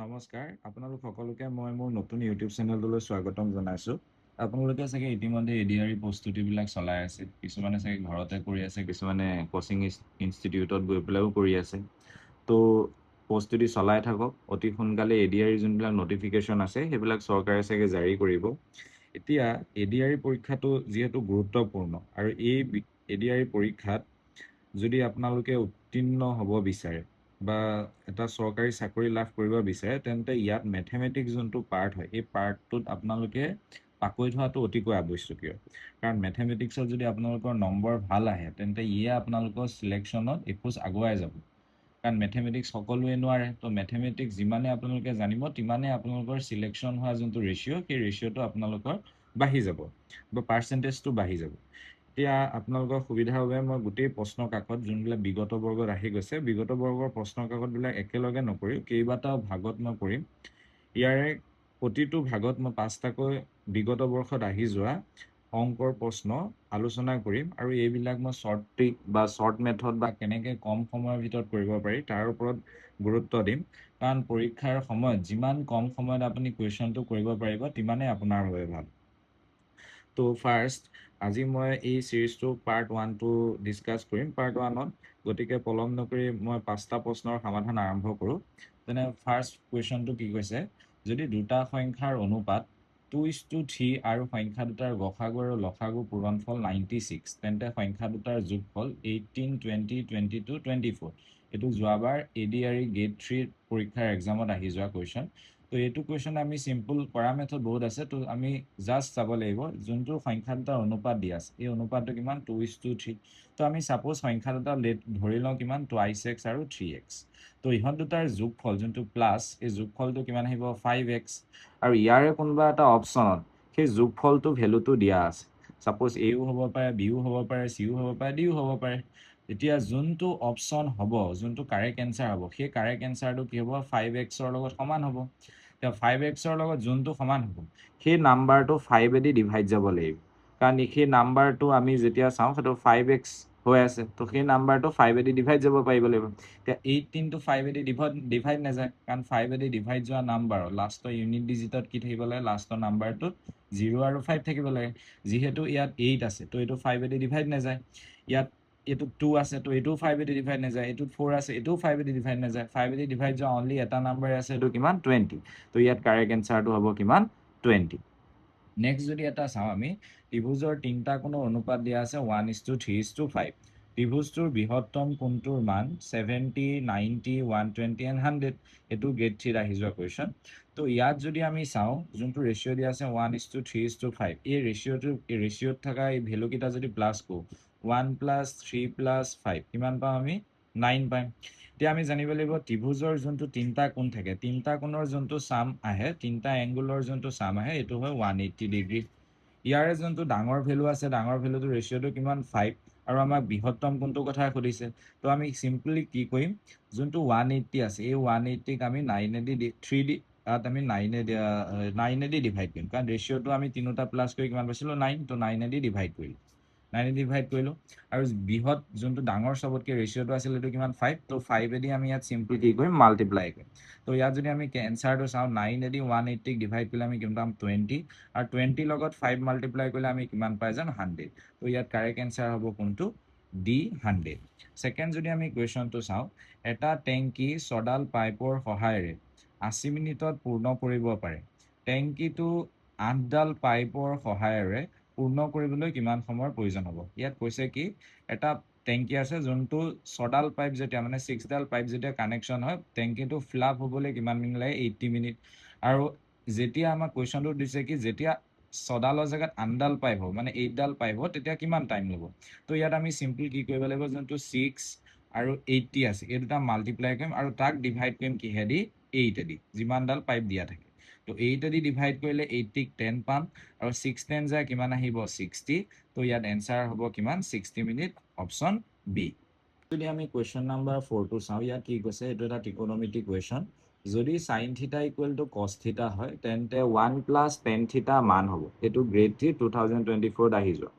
নমস্কাৰ আপোনালোক সকলোকে মই মোৰ নতুন ইউটিউব চেনেললৈ স্বাগতম জনাইছোঁ। আপোনালোকে চাগে ইতিমধ্যে এডিআৰই প্ৰস্তুতিবিলাক চলাই আছে। কিছুমানে চাগে ঘৰতে কৰি আছে, কিছুমানে কোচিং ইনষ্টিটিউটত গৈ পেলাইও কৰি আছে। তো প্ৰস্তুতি চলাই থাকক। অতি সোনকালে এডিআৰই যোনবিলাক নটিফিকেশ্যন আছে সেইবিলাক চৰকাৰে চাগে জাৰি কৰিব। এতিয়া এডিআৰই পৰীক্ষাটো যিহেতু গুৰুত্বপূৰ্ণ আৰু এই এডিআৰই পৰীক্ষাত যদি আপোনালোকে উত্তীৰ্ণ হ'ব বিচাৰে বা এটা চৰকাৰী চাকৰি লাভ কৰিব বিচাৰে, তেন্তে ইয়াত মেথমেটিক্স যোনটো পাৰ্ট হয় এই পাৰ্টটোত আপোনালোকে পাকৈত হোৱাটো অতিকৈ আৱশ্যকীয়। কাৰণ মেথমেটিক্সত যদি আপোনালোকৰ নম্বৰ ভাল আহে তেন্তে ইয়ে আপোনালোকৰ চিলেকশ্যনত এখোজ আগুৱাই যাব। কাৰণ মেথমেটিক্স সকলোৱে নোৱাৰে, তো মেথমেটিক্স যিমানে আপোনালোকে জানিব তিমানে আপোনালোকৰ চিলেকশ্যন হোৱা যোনটো ৰেচিঅ' সেই ৰেচিঅ'টো আপোনালোকৰ বাঢ়ি যাব বা পাৰ্চেণ্টেজটো বাঢ়ি যাব। এতিয়া আপোনালোকৰ সুবিধাৰ বাবে মই গোটেই প্ৰশ্ন কাকত যোনবিলাক বিগত বৰ্গত আহি গৈছে, বিগত বৰ্গৰ প্ৰশ্ন কাকতবিলাক একেলগে নকৰি কেইবাটাও ভাগত মই কৰিম। ইয়াৰে প্ৰতিটো ভাগত মই 5টাকৈ বিগত বৰ্ষত আহি যোৱা অংকৰ প্ৰশ্ন আলোচনা কৰিম আৰু এইবিলাক মই শ্বৰ্ট ট্ৰিক বা শ্বৰ্ট মেথড বা কেনেকৈ কম সময়ৰ ভিতৰত কৰিব পাৰি তাৰ ওপৰত গুৰুত্ব দিম। কাৰণ পৰীক্ষাৰ সময়ত যিমান কম সময়ত আপুনি কুৱেশ্যনটো কৰিব পাৰিব তিমানেই আপোনাৰ বাবে ভাল। তো ফাৰ্ষ্ট আজি মই এই চিৰিজটো পাৰ্ট 1টো ডিছকাছ কৰিম। পাৰ্ট 1ত গতিকে পলম নকৰি মই 5টা প্ৰশ্নৰ সমাধান আৰম্ভ কৰোঁ। যেনে ফাৰ্ষ্ট কুৱেশ্যনটো কি কৈছে, যদি দুটা সংখ্যাৰ অনুপাত 2:3 আৰু সংখ্যা দুটাৰ গসাগু আৰু লসাগু পূৰণফল 96, তেন্তে সংখ্যা দুটাৰ যোগফল 18, 20, 22, 24। এইটো যোৱাবাৰ এডিআৰই গ্ৰেড 3 পৰীক্ষাৰ এক্সামত আহি যোৱা কুৱেশ্যন। তো এইটো কুৱেশ্যন আমি চিম্পল কৰা মেথড বহুত আছে, তো আমি জাষ্ট চাব লাগিব যোনটো সংখ্যা দুটাৰ অনুপাত দিয়া আছে এই অনুপাতটো কিমান 2:3। তো আমি ছাপ'জ সংখ্যা দুটা ধৰি লওঁ কিমান 2x আৰু 3x। তো ইহঁত দুটাৰ যোগফল যোনটো প্লাছ, এই যোগফলটো কিমান আহিব 5x। আৰু ইয়াৰে কোনোবা এটা অপশ্যনত সেই যোগফলটো ভেলুটো দিয়া আছে। ছাপ'জ এও হ'ব পাৰে, বিও হ'ব পাৰে, চিও হ'ব পাৰে, ডিও হ'ব পাৰে। এতিয়া যোনটো অপশ্যন হ'ব, যোনটো কাৰেক্ট এনচাৰ হ'ব, সেই কাৰেক্ট এনচাৰটো কি হ'ব 5xৰ লগত সমান হ'ব। এতিয়া 5xৰ লগত যোনটো সমান হ'ব সেই নাম্বাৰটো 5এদি ডিভাইড যাব লাগিব। কাৰণ সেই নাম্বাৰটো আমি যেতিয়া চাওঁ সেইটো 5x হৈ আছে, তো সেই নাম্বাৰটো 5এদি ডিভাইড যাব পাৰিব লাগিব। এতিয়া 18টো 5এদি ডিভাইড নাযায়, কাৰণ 5এদি ডিভাইড যোৱা নাম্বাৰ লাষ্টৰ ইউনিট ডিজিটত কি থাকিব লাগে, লাষ্টৰ নাম্বাৰটোত 0 আৰু 5 থাকিব লাগে। যিহেতু ইয়াত 8 আছে তো এইটো 5এদি ডিভাইড নাযায়। ইয়াত এইটো 2 আছে তো এইটোও 5এদি ডিভাইড নাযায়। এইটোত 4 আছে এইটোও 5এদি ডিভাইড নাযায়। 5এদি ডিভাইড যোৱা অনলি এটা নাম্বাৰ আছে, এইটো কিমান 20। তো ইয়াত কাৰেক্ট এনচাৰটো হ'ব কিমান 20। নেক্সট যদি এটা চাওঁ আমি, ত্ৰিভুজৰ 3টা কোণৰ অনুপাত দিয়া আছে 1:3:5। ত্ৰিভুজটোৰ বৃহত্তম কোণটোৰ মান 70, 90, 120 and 100। এইটো গ্ৰেড 3ত আহি যোৱা কুৱেশ্যন। তো ইয়াত যদি আমি চাওঁ যোনটো ৰেচিঅ' দিয়া আছে 1:3:5, এই ৰেচিঅ'ত থকা এই ভেলুকেইটা যদি প্লাছ কৰোঁ 1 + 3 + 5 কিমান পাম আমি 9 পাম। এতিয়া আমি জানিব লাগিব ত্ৰিভুজৰ যোনটো 3টা কোণ থাকে, 3টা কোণৰ যোনটো চাম আহে, 3টা এংগুলৰ যোনটো চাম আহে এইটো হয় 180 ডিগ্ৰী। ইয়াৰে যোনটো ডাঙৰ ভেলু আছে, ডাঙৰ ভেলুটো ৰেচিঅ'টো কিমান 5 আৰু আমাক বৃহত্তম কোণটোৰ কথা সুধিছে। তো আমি চিম্পলি কি কৰিম, যোনটো 180 আছে এই 180ক আমি 9এদি ডিভাইড কৰিম। কাৰণ ৰেচিঅ'টো আমি তিনিটা প্লাছ কৰি কিমান পাইছিলোঁ 9, তো 9এদি ডিভাইড কৰিলোঁ। 9এদি ডিভাইড কৰিলোঁ আৰু বৃহৎ যোনটো ডাঙৰ চবতকৈ ৰেচিঅ'টো আছিল এইটো কিমান 5, তো 5এদি আমি ইয়াত চিম্পলি কি কৰিম মাল্টিপ্লাই কৰিম। তো ইয়াত যদি আমি এনচাৰটো চাওঁ 9এদি 180ক ডিভাইড কৰিলে আমি কিমান পাম 20, আৰু 20 লগত 5 মাল্টিপ্লাই কৰিলে আমি কিমান পাই যাম 100। তো ইয়াত কাৰেক্ট এনচাৰ হ'ব কোনটো D 100। ছেকেণ্ড যদি আমি কুৱেশ্যনটো চাওঁ, এটা টেংকি 6ডাল পাইপৰ সহায়েৰে 80 মিনিটত পূৰ্ণ কৰিব পাৰে। টেংকিটো 8ডাল পাইপৰ সহায়েৰে পূৰ্ণ কৰিবলৈ কিমান সময়ৰ প্ৰয়োজন হ'ব। ইয়াত কৈছে কি এটা টেংকি আছে যোনটো 6ডাল পাইপ যেতিয়া মানে 6ডাল পাইপ যেতিয়া কানেকশ্যন হয় টেংকিটো ফিল আপ হ'বলৈ কিমান মিনিট লাগে 80 মিনিট। আৰু যেতিয়া আমাক কুৱেশ্যনটো দিছে কি যেতিয়া 6ডালৰ জেগাত 8ডাল পাইপ হ'ব মানে 8ডাল পাইপ হ'ব তেতিয়া কিমান টাইম ল'ব। তো ইয়াত আমি চিম্পলি কি কৰিব লাগিব, যোনটো 6 আৰু 80 আছে এই দুটা মাল্টিপ্লাই কৰিম আৰু তাক ডিভাইড কৰিম কিহেদি 8এদি, যিমানডাল পাইপ দিয়া থাকে। তো 8এদি ডিভাইড কৰিলে 80ক 10 পাম আৰু 6 10 যায় কিমান আহিব 60। তো ইয়াত এনচাৰ হ'ব কিমান 60 মিনিট, অপশ্যন বি। যদি আমি কুৱেশ্যন নাম্বাৰ 4টো চাওঁ, ইয়াত কি কৈছে, এইটো এটা ত্ৰিকোণমিতি কুৱেশ্যন। যদি sin θ = cos θ হয় তেন্তে 1 + tan θ মান হ'ব। এইটো গ্ৰেড 3 2024ত আহি যোৱা।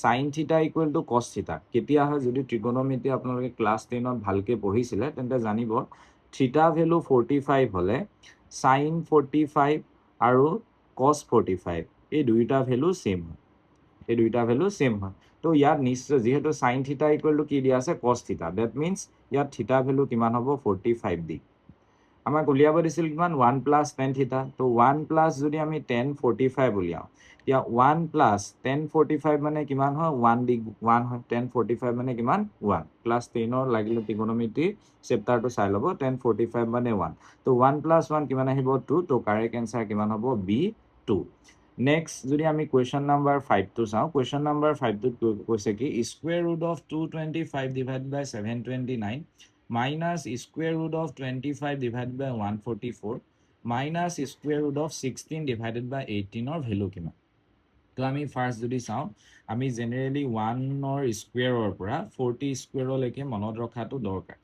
sin θ = cos θ কেতিয়া হয়, যদি ত্ৰিকোণমিতি আপোনালোকে ক্লাছ 10ত ভালকৈ পঢ়িছিলে তেন্তে জানিব থিটা ভ্যালু 45 হলে sin 45 আৰু cos 45 এই দুইটা ভ্যালু সেম হয় এই দুইটা ভ্যালু সেম হয় তো ইয়াত নিশ্চয় যেহেতু sin থিটা ইকুৱেল টু কি দিয়া আছে cos থিটা দ্যাট মিন্স ইয়াত থিটা ভ্যালু কিমান হ'ব 45 দি আমাক উলিয়াব দিছিল কিমান 1 প্লাস tan থিটা তো 1 প্লাস যদি আমি tan 45 উলিয়াও এতিয়া 1 প্লাস tan 45 মানে কিমান হয় 1 দি 1 হয় tan 45 মানে কিমান 1 ক্লাস 10 ৰ লাগিলে ত্ৰিকোণমিতি চেপ্টাৰটো চাই ল'ব tan 45 মানে 1 তো 1 প্লাস 1 কিমান আহিব 2 তো কাৰেক্ট আনসাৰ কিমান হ'ব B2 নেক্সট যদি আমি কোৱেশ্চন নাম্বাৰ 5 টো চাও কোৱেশ্চন নাম্বাৰ 5 টো কৈছে কি square root of 225 divided by 729 minus square root of 25 divided by 144 minus square root of 16 divided by 18 or value কিমান তো আমি ফার্স্ট যদি চাও আমি জেনাৰেলি 1 or square or পৰা 40 square লৈকে মনত ৰখাটো দৰকাৰ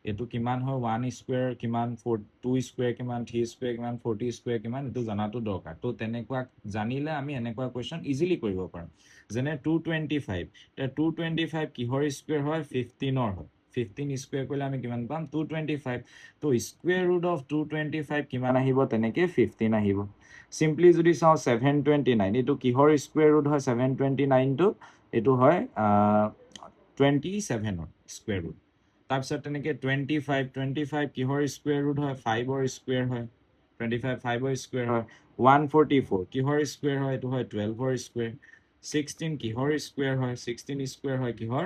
এটো কিমান হয় 1 square কিমান 2 square কিমান 3 square কিমান 40 square কিমান এটো জানাটো দৰকাৰ তো তেনেকুৱা জানিলে আমি এনেকুৱা কোৱেশ্চন ইজিলি কৰিব পাৰো যেনে 225 তে 225 কিহৰ স্কয়াৰ হয় 15 ৰ হয় 15 স্কয়াৰ কৰিলে আমি কিমান পাম 225 তো স্কয়াৰ ৰুট অফ 225 কিমান আহিব তেনেকে 15 আহিব সিম্পলি যদি চাও 729 এটো কিহৰ স্কয়াৰ ৰুট হয় 729 টো এটো হয় 27 ৰ স্কয়াৰ ৰুট তাৰপিছত তেনেকে 25 কিহৰ স্কয়াৰ ৰুট হয় 5 ৰ স্কয়াৰ হয় 25 5 ৰ স্কয়াৰ হয় 144 কিহৰ স্কয়াৰ হয় এটো হয় 12 ৰ স্কয়াৰ 16 কিহৰ স্কয়াৰ হয় 16 স্কয়াৰ হয় কিহৰ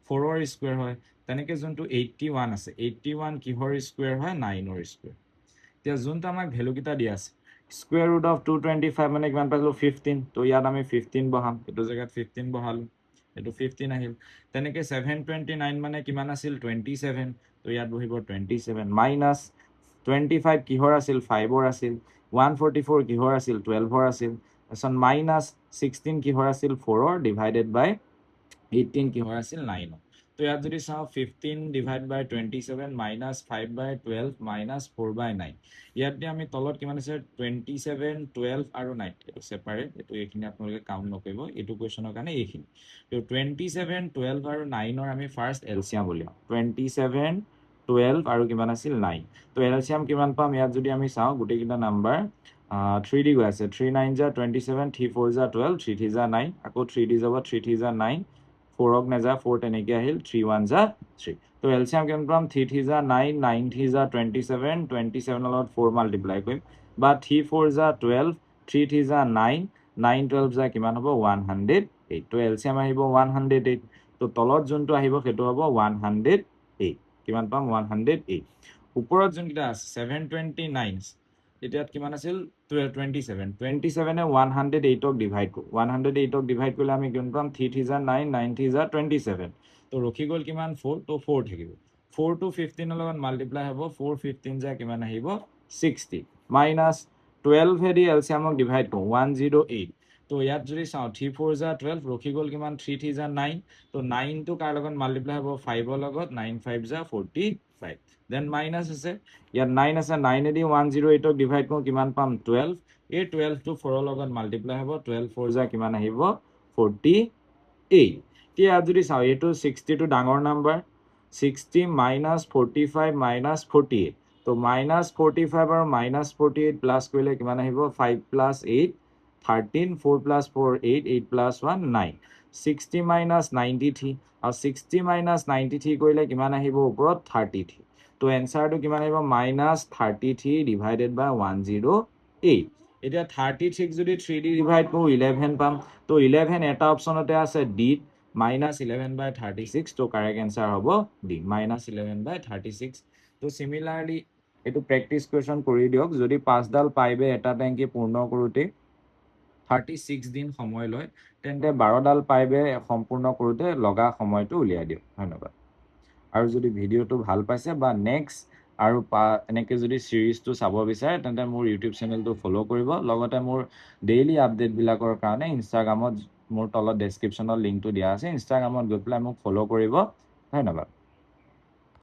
4 ৰ স্কয়াৰ হয় তেনেকে যোনটো 81 আছে 81 কিহৰ স্কয়াৰ হয় 9 ৰ স্কয়াৰ এতিয়া যোনটো আমাক ভ্যালু কিটা দিয়া আছে স্কয়াৰ ৰুট অফ 225 মানে কিমান পাইলো 15 তো ইয়াত আমি 15 বহাম এটো জায়গাত 15 বহালো এটো 15 আহিল তেনেকে 729 মানে কিমান আছিল 27 তো ইয়াত বহিব 27 মাইনাস 25 কিহৰ আছিল 5 ৰ আছিল 144 কিহৰ আছিল 12 ৰ আছিল এছন মাইনাস 16 কিহৰ আছিল 4 ৰ ডিভাইডেড বাই 18 কিহৰ আছিল 9 ৰ তো ইয়াত যদি চাও 15 ডিভাইড বাই 27 মাইনাস 5 বাই 12 মাইনাস 4 বাই 9 ইয়াত দি আমি তলত কিমান আছে 27 12 আৰু 9 এটো সেপাৰেট এটো এখিনি আপোনালোকে কাউন্ট নকৰিব এটো কোৱেশ্চনৰ কাৰণে এখিনি তো 27 12 আৰু 9 ৰ আমি ফাৰ্স্ট এলসিয়াম উলিয়াম 27 12 আৰু কিমান আছিল 9 তো এলসিয়াম কিমান পাম ইয়াত যদি আমি চাও গুটে কিটা নাম্বাৰ 3 দি গৈ আছে 3 9 যা 27 3 4 যা 12 3 3 যা 9 আকৌ 3 দি যাব 3 3 যা 9 4 অক নেজা 4 তেনেকে আহিল 3 1 যা 3 তো এলসিয়াম কিমান পাম 3 3 যা 9 9 3 যা 27 27 লগত 4 মাল্টিপ্লাই কৰিম বা 3 4 যা 12 3 3 যা 9 9 12 যা কিমান হ'ব 108 তো এলসিয়াম আহিব 108 তো তলত যোনটো আহিব সেটো হ'ব 108 কিমান পাম 108 ওপৰত যোন কিটা আছে 729 এতিয়াত কিমান আছিল 27 27 এ 108 ক ডিভাইড কৰো 108 ক ডিভাইড কৰিলে আমি কিমান পাম 3 3 যা 9 9 3 যা 27 তো ৰখি গল কিমান 4 তো 4 থাকিব 4 to 15 লগত মাল্টিপ্লাই হ'ব 4 15 যা কিমান আহিব 60 মাইনাস 12 হেদি এলসিয়ামক ডিভাইড কৰো 108 তো ইয়াত যদি চাও 3 4 যা 12 ৰখি গল কিমান 3 3 যা 9 তো 9 to কাৰ লগত মাল্টিপ্লাই হ'ব 5 ৰ লগত 9 5 যা 45 দেন মাইনাস আছে ইয়াত 9 আছে 9 এদি 108 ক ডিভাইড কৰো কিমান পাম 12 এই 12 to 4 ৰ লগত মাল্টিপ্লাই হ'ব 12 4 যা কিমান আহিব 48 তিয়া যদি চাও এটো 60 টো ডাঙৰ নাম্বাৰ 60 minus 45 minus 48 তো minus 45 আৰু minus 48 প্লাস কৰিলে কিমান আহিব 5 plus 8 13 4 plus 4 8 8 plus 1 9 60 minus 93 আৰু 60 minus 93 কৰিলে কিমান আহিব ওপৰত 33 তো এনসাৰটো কিমান আহিব minus 33 divided by 108 এতিয়া 36 যদি 3 দি ডিভাইড কৰো 11 পাম তো 11 এটা অপচনতে আছে ডি minus 11 by 36 তো correct answer hobo D minus 11 by 36 তো similarly etu practice question kori diok jodi 5 dal paibe eta tanki purno korute 36 din samoy loy tente 12 dal paibe sampurno korute loga samoy to uliya diok dhanyabad aru jodi video to bhal paise ba next আৰু এনেকে যদি সিৰিজটো চাব বিচাৰে তেন্তে মোৰ YouTube চেনেলটো ফলো কৰিব লগতে মোৰ ডেইলি আপডেট বিলাকৰ কাৰণে ইনষ্টাগ্ৰামত মোৰ তলত ডেসক্ৰিপচনত লিংকটো দিয়া আছে ইনষ্টাগ্ৰামত গৈ পেলাই মোক ফলো কৰিব ধন্যবাদ